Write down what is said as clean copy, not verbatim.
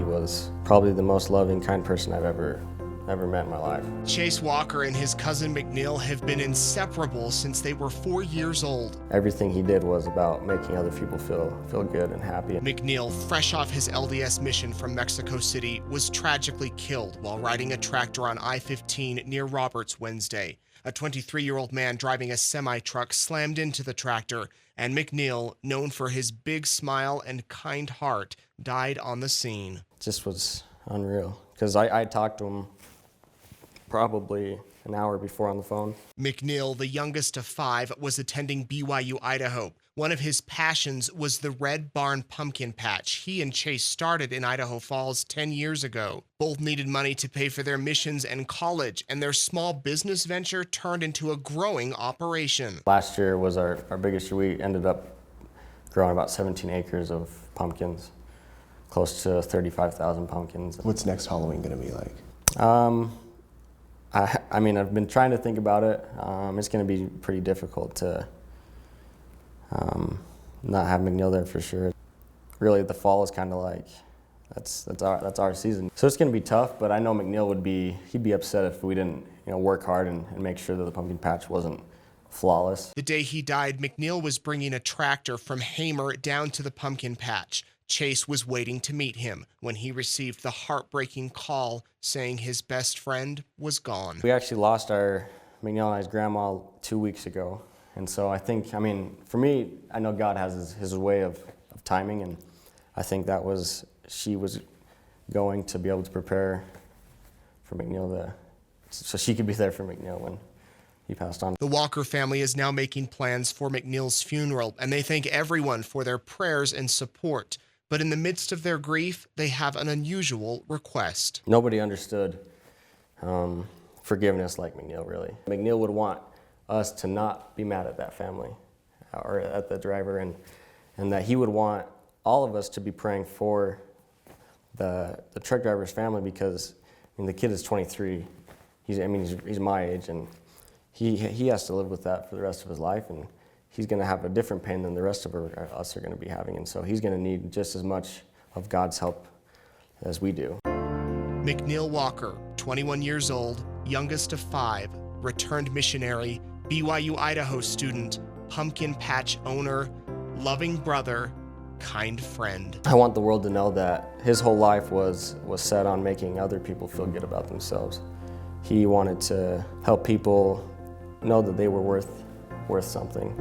he was probably the most loving, kind person I've ever met in my life. Chase Walker and his cousin McNeil have been inseparable since they were 4 years old. Everything he did was about making other people feel good and happy. McNeil, fresh off his LDS mission from Mexico City, was tragically killed while riding a tractor on I-15 near Roberts Wednesday. A 23-year-old man driving a semi-truck slammed into the tractor, and McNeil, known for his big smile and kind heart, died on the scene. It just was unreal, because I talked to him probably an hour before on the phone. McNeil, the youngest of 5, was attending BYU, Idaho. One of his passions was the Red Barn Pumpkin Patch he and Chase started in Idaho Falls 10 years ago. Both needed money to pay for their missions and college, and their small business venture turned into a growing operation. Last year was our biggest year. We ended up growing about 17 acres of pumpkins, close to 35,000 pumpkins. What's next Halloween going to be like? I mean, I've been trying to think about it. It's going to be pretty difficult to not have McNeil there for sure. Really, the fall is kind of like, that's our season. So it's going to be tough, but I know McNeil he'd be upset if we didn't work hard and make sure that the pumpkin patch wasn't flawless. The day he died, McNeil was bringing a tractor from Hamer down to the pumpkin patch. Chase was waiting to meet him when he received the heartbreaking call saying his best friend was gone. We actually lost our McNeil and I's grandma 2 weeks ago. And so I think, for me, I know God has his way of timing, and I think she was going to be able to prepare for McNeil so she could be there for McNeil when he passed on. The Walker family is now making plans for McNeil's funeral, and they thank everyone for their prayers and support. But in the midst of their grief, they have an unusual request. Nobody understood forgiveness like McNeil, really. McNeil would want us to not be mad at that family or at the driver, and that he would want all of us to be praying for the truck driver's family, because the kid is 23. He's my age, and he has to live with that for the rest of his life, and he's going to have a different pain than the rest of us are going to be having, and so he's going to need just as much of God's help as we do. McNeil Walker, 21 years old, youngest of 5, returned missionary, BYU Idaho student, pumpkin patch owner, loving brother, kind friend. I want the world to know that his whole life was set on making other people feel good about themselves. He wanted to help people know that they were worth something.